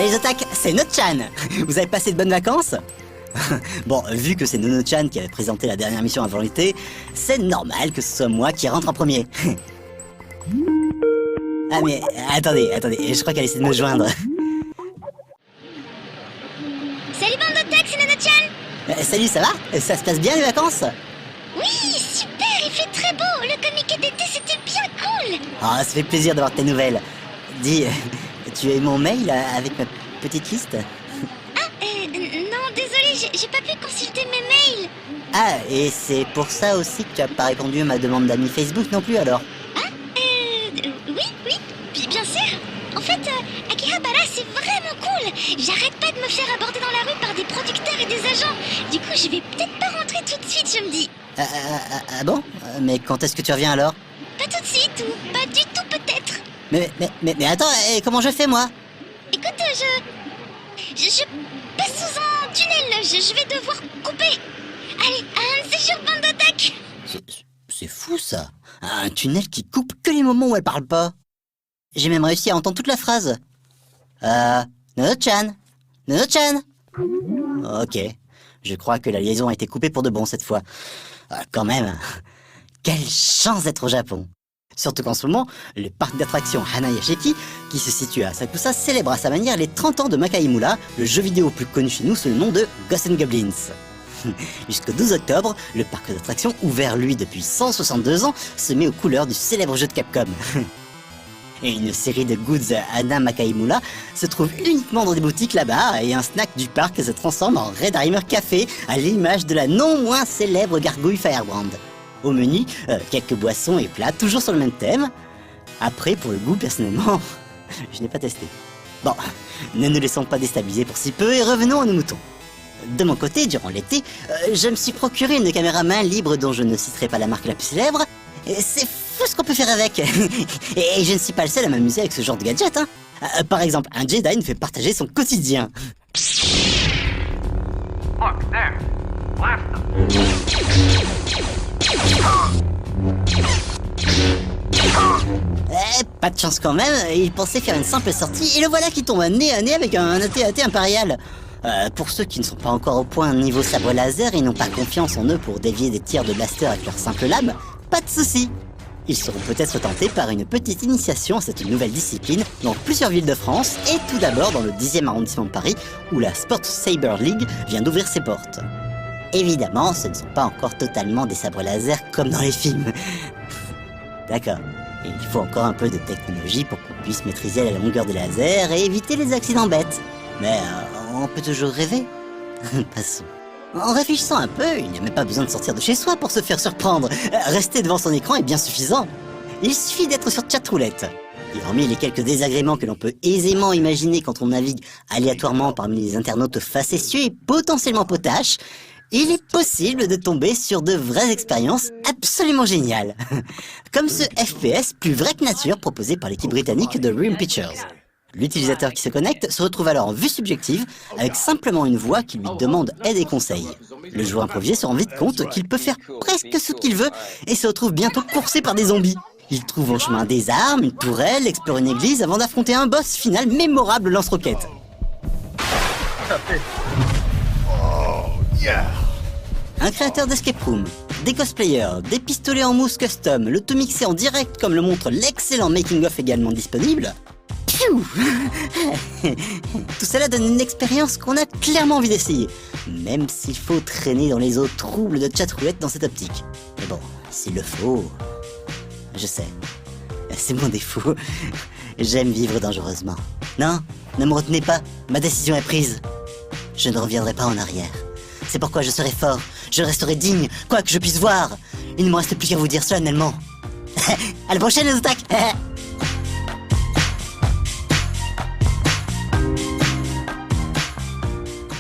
Salut Zotac, c'est Notchan. Vous avez passé de bonnes vacances? Bon, vu que c'est Nono-chan qui avait présenté la dernière mission avant l'été, c'est normal que ce soit moi qui rentre en premier. Ah mais, attendez, je crois qu'elle essaie de me joindre. Salut bande de tech, c'est Nono-chan. Salut, ça va? Ça se passe bien les vacances? Oui, super, il fait très beau. Le communiqué d'été, c'était bien cool. Ah, ça fait plaisir d'avoir tes nouvelles. Dis, tu as eu mon mail avec ma petite liste? Non, désolé, j'ai pas pu consulter mes mails. Ah, et c'est pour ça aussi que tu as pas répondu à ma demande d'amis Facebook non plus alors? Oui, bien sûr. En fait, Akihabara, c'est vraiment cool. J'arrête pas de me faire aborder dans la rue par des producteurs et des agents. Du coup, je vais peut-être pas rentrer tout de suite, je me dis. Ah bon? Mais quand est-ce que tu reviens alors? Pas tout de suite ou pas du tout peut-être. Mais attends, et comment je fais moi? Écoute, je passe sous un tunnel, je vais devoir couper. Allez, un de ces jours, bande d'attaque. C'est fou ça. Un tunnel qui coupe que les moments où elle parle pas. J'ai même réussi à entendre toute la phrase. Nono-chan. Nono-chan. Ok. Je crois que la liaison a été coupée pour de bon cette fois. Quand même. Quelle chance d'être au Japon. Surtout qu'en ce moment, le parc d'attractions Hanayashiki, qui se situe à Asakusa, célèbre à sa manière les 30 ans de Makaimura, le jeu vidéo plus connu chez nous sous le nom de Ghosts 'n Goblins. Jusqu'au 12 octobre, le parc d'attractions, ouvert lui depuis 162 ans, se met aux couleurs du célèbre jeu de Capcom. Et une série de goods Hana Makaimura se trouve uniquement dans des boutiques là-bas, et un snack du parc se transforme en Red Rimer Café, à l'image de la non moins célèbre gargouille Firebrand. Au menu, quelques boissons et plats, toujours sur le même thème. Après, pour le goût, personnellement, je n'ai pas testé. Bon, ne nous laissons pas déstabiliser pour si peu et revenons à nos moutons. De mon côté, durant l'été, je me suis procuré une caméra main libre dont je ne citerai pas la marque la plus célèbre. C'est fou ce qu'on peut faire avec. Et je ne suis pas le seul à m'amuser avec ce genre de gadget, hein. Par exemple, un Jedi nous fait partager son quotidien. Look, there. Blast them. Pas de chance quand même, il pensait faire une simple sortie et le voilà qui tombe nez à nez avec un AT-AT impérial. Pour ceux qui ne sont pas encore au point niveau sabre laser et n'ont pas confiance en eux pour dévier des tirs de blaster avec leur simple lame, pas de soucis. Ils seront peut-être tentés par une petite initiation à cette nouvelle discipline dans plusieurs villes de France et tout d'abord dans le 10e arrondissement de Paris où la Sport Saber League vient d'ouvrir ses portes. Évidemment, ce ne sont pas encore totalement des sabres laser comme dans les films. D'accord. Et il faut encore un peu de technologie pour qu'on puisse maîtriser la longueur des lasers et éviter les accidents bêtes. Mais on peut toujours rêver. Passons. En réfléchissant un peu, il n'y a même pas besoin de sortir de chez soi pour se faire surprendre. Rester devant son écran est bien suffisant. Il suffit d'être sur chatroulette. Et hormis les quelques désagréments que l'on peut aisément imaginer quand on navigue aléatoirement parmi les internautes facétieux et potentiellement potaches, il est possible de tomber sur de vraies expériences absolument géniales. Comme ce FPS plus vrai que nature proposé par l'équipe britannique de Rim Pictures. L'utilisateur qui se connecte se retrouve alors en vue subjective avec simplement une voix qui lui demande aide et conseils. Le joueur improvisé se rend vite compte qu'il peut faire presque ce qu'il veut et se retrouve bientôt coursé par des zombies. Il trouve en chemin des armes, une tourelle, explore une église avant d'affronter un boss final mémorable lance-roquettes. Un créateur d'escape room, des cosplayers, des pistolets en mousse custom, le tout mixé en direct comme le montre l'excellent making-of également disponible. Tout cela donne une expérience qu'on a clairement envie d'essayer, même s'il faut traîner dans les eaux troubles de chatroulette dans cette optique. Mais bon, s'il le faut... Je sais, c'est mon défaut. J'aime vivre dangereusement. Non, ne me retenez pas, ma décision est prise. Je ne reviendrai pas en arrière. C'est pourquoi je serai fort, je resterai digne, quoi que je puisse voir. Il ne me reste plus qu'à vous dire solennellement. À la prochaine, les attaques.